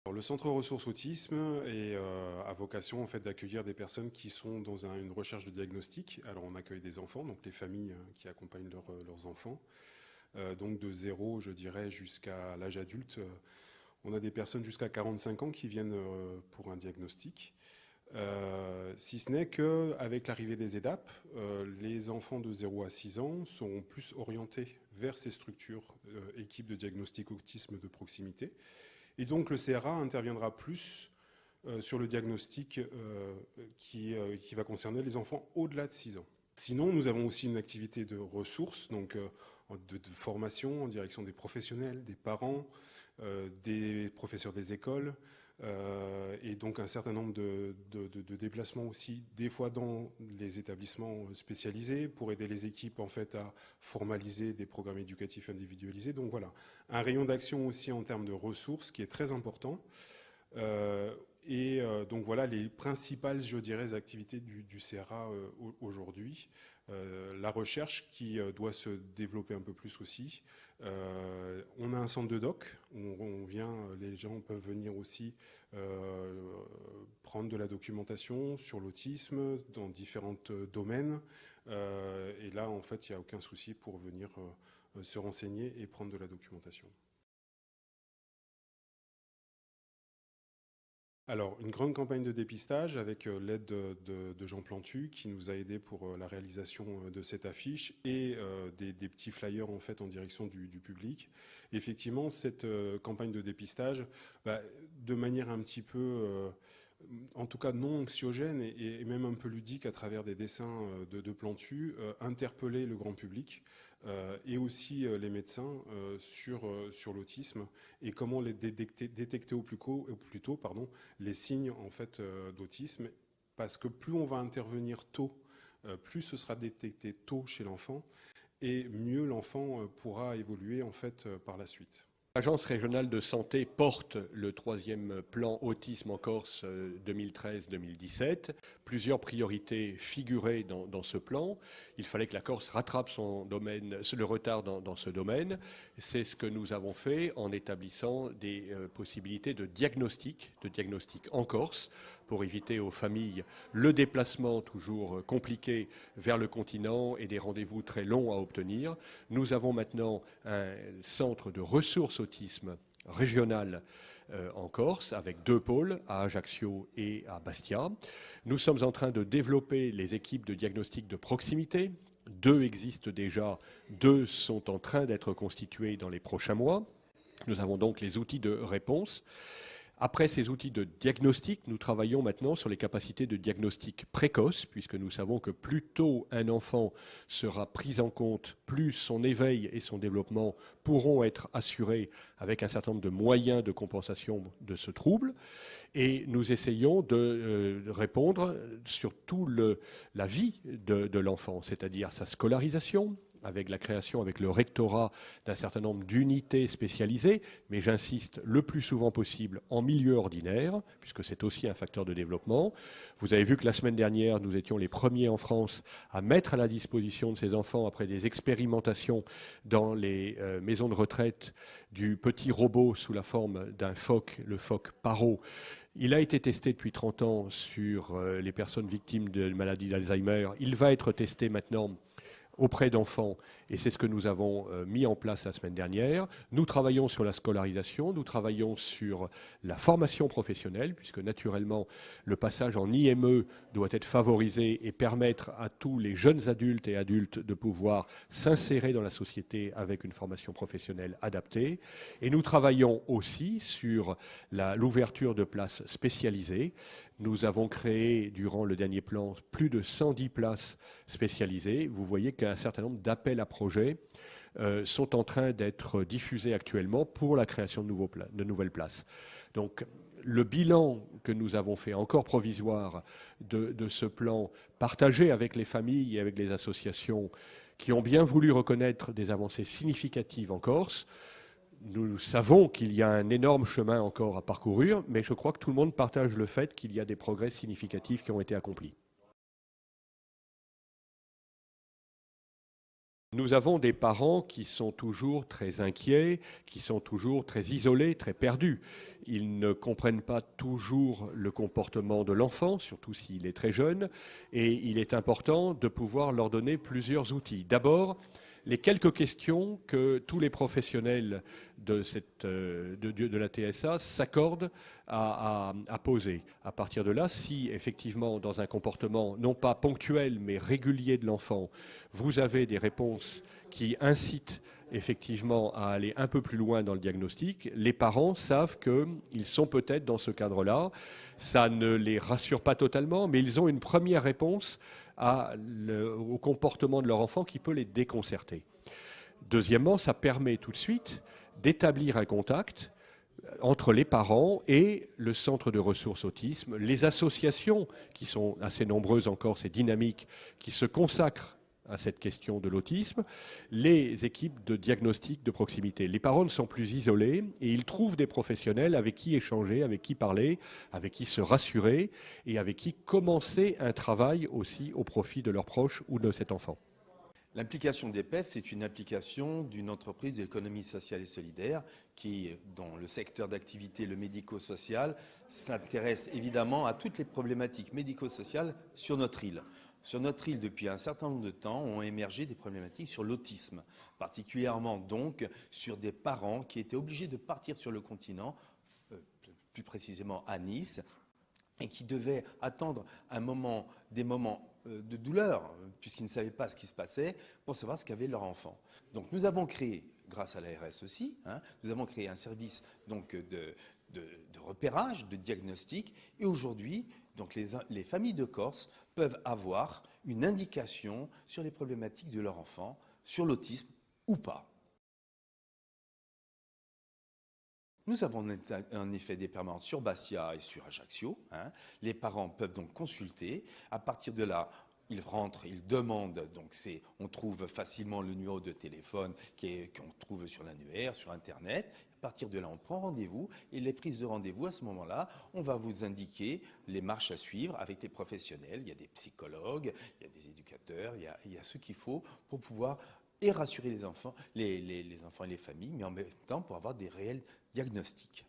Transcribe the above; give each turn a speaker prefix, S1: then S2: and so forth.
S1: Alors, le centre ressources autisme a vocation en fait d'accueillir des personnes qui sont dans une recherche de diagnostic. Alors on accueille des enfants, donc les familles qui accompagnent leurs enfants, donc de 0, je dirais, jusqu'à l'âge adulte. On a des personnes jusqu'à 45 ans qui viennent pour un diagnostic. Si ce n'est qu'avec l'arrivée des EDAP, les enfants de 0 à 6 ans seront plus orientés vers ces structures, équipes de diagnostic autisme de proximité. Et donc le CRA interviendra plus sur le diagnostic qui va concerner les enfants au-delà de 6 ans. Sinon, nous avons aussi une activité de ressources, donc de formation en direction des professionnels, des parents, des professeurs des écoles, et donc un certain nombre de déplacements aussi, des fois dans les établissements spécialisés, pour aider les équipes en fait à formaliser des programmes éducatifs individualisés. Donc voilà, un rayon d'action aussi en termes de ressources qui est très important. Donc voilà les principales, je dirais, activités du CRA aujourd'hui. La recherche qui doit se développer un peu plus aussi. On a un centre de doc où les gens peuvent venir aussi prendre de la documentation sur l'autisme dans différents domaines. Et là, en fait, il n'y a aucun souci pour venir se renseigner et prendre de la documentation. Alors, une grande campagne de dépistage avec l'aide de Jean Plantu qui nous a aidés pour la réalisation de cette affiche et des petits flyers en fait en direction du public. Effectivement, cette campagne de dépistage, de manière un petit peu, en tout cas non anxiogène et même un peu ludique à travers des dessins de Plantu, interpeller le grand public et aussi les médecins sur l'autisme et comment les détecter au plus tôt, les signes en fait d'autisme, parce que plus on va intervenir tôt, plus ce sera détecté tôt chez l'enfant et mieux l'enfant pourra évoluer en fait par la suite.
S2: L'Agence régionale de santé porte le 3e plan autisme en Corse 2013-2017. Plusieurs priorités figuraient dans ce plan. Il fallait que la Corse rattrape le retard dans ce domaine. C'est ce que nous avons fait en établissant des possibilités de diagnostic en Corse pour éviter aux familles le déplacement toujours compliqué vers le continent et des rendez-vous très longs à obtenir. Nous avons maintenant un centre de ressources autisme régional en Corse, avec 2 pôles, à Ajaccio et à Bastia. Nous sommes en train de développer les équipes de diagnostic de proximité. 2 existent déjà, 2 sont en train d'être constituées dans les prochains mois. Nous avons donc les outils de réponse. Après ces outils de diagnostic, nous travaillons maintenant sur les capacités de diagnostic précoce, puisque nous savons que plus tôt un enfant sera pris en compte, plus son éveil et son développement pourront être assurés avec un certain nombre de moyens de compensation de ce trouble. Et nous essayons de répondre sur toute la vie de l'enfant, c'est-à-dire sa scolarisation, avec la création, avec le rectorat d'un certain nombre d'unités spécialisées, mais j'insiste, le plus souvent possible en milieu ordinaire, puisque c'est aussi un facteur de développement. Vous avez vu que la semaine dernière, nous étions les premiers en France à mettre à la disposition de ces enfants, après des expérimentations dans les maisons de retraite, du petit robot sous la forme d'un phoque, le phoque Paro. Il a été testé depuis 30 ans sur les personnes victimes de maladie d'Alzheimer. Il va être testé maintenant auprès d'enfants, et c'est ce que nous avons mis en place la semaine dernière. Nous travaillons sur la scolarisation, nous travaillons sur la formation professionnelle, puisque naturellement, le passage en IME doit être favorisé et permettre à tous les jeunes adultes et adultes de pouvoir s'insérer dans la société avec une formation professionnelle adaptée. Et nous travaillons aussi sur l'ouverture de places spécialisées. Nous avons créé, durant le dernier plan, plus de 110 places spécialisées. Vous voyez qu'un certain nombre d'appels à projets sont en train d'être diffusés actuellement pour la création de nouvelles places. Donc, le bilan que nous avons fait, encore provisoire, de ce plan, partagé avec les familles et avec les associations qui ont bien voulu reconnaître des avancées significatives en Corse. Nous savons qu'il y a un énorme chemin encore à parcourir, mais je crois que tout le monde partage le fait qu'il y a des progrès significatifs qui ont été accomplis. Nous avons des parents qui sont toujours très inquiets, qui sont toujours très isolés, très perdus. Ils ne comprennent pas toujours le comportement de l'enfant, surtout s'il est très jeune, et il est important de pouvoir leur donner plusieurs outils. D'abord, les quelques questions que tous les professionnels de la TSA s'accordent à poser. À partir de là, si effectivement, dans un comportement non pas ponctuel mais régulier de l'enfant, vous avez des réponses qui incitent effectivement à aller un peu plus loin dans le diagnostic, les parents savent qu'ils sont peut-être dans ce cadre-là. Ça ne les rassure pas totalement, mais ils ont une première réponse au comportement de leur enfant qui peut les déconcerter. Deuxièmement, ça permet tout de suite d'établir un contact entre les parents et le centre de ressources autisme, les associations qui sont assez nombreuses encore, c'est dynamique, qui se consacrent à cette question de l'autisme, les équipes de diagnostic de proximité. Les parents ne sont plus isolés et ils trouvent des professionnels avec qui échanger, avec qui parler, avec qui se rassurer et avec qui commencer un travail aussi au profit de leurs proches ou de cet enfant.
S3: L'implication des PEF, c'est une implication d'une entreprise d'économie sociale et solidaire qui, dans le secteur d'activité, le médico-social, s'intéresse évidemment à toutes les problématiques médico-sociales sur notre île. Sur notre île, depuis un certain nombre de temps, ont émergé des problématiques sur l'autisme, particulièrement donc sur des parents qui étaient obligés de partir sur le continent, plus précisément à Nice, et qui devaient attendre des moments de douleur, puisqu'ils ne savaient pas ce qui se passait, pour savoir ce qu'avait leur enfant. Donc nous avons créé, grâce à l'ARS aussi, nous avons créé un service donc, de repérage, de diagnostic, et aujourd'hui, donc les familles de Corse peuvent avoir une indication sur les problématiques de leur enfant, sur l'autisme ou pas. Nous avons en effet des permanences sur Bastia et sur Ajaccio. Les parents peuvent donc consulter. À partir de là, ils rentrent, ils demandent. Donc on trouve facilement le numéro de téléphone qu'on trouve sur l'annuaire, sur Internet. À partir de là, on prend rendez-vous. Et les prises de rendez-vous, à ce moment-là, on va vous indiquer les marches à suivre avec les professionnels. Il y a des psychologues, il y a des éducateurs, il y a ce qu'il faut pour pouvoir et rassurer les enfants et les familles, mais en même temps pour avoir des réels diagnostics.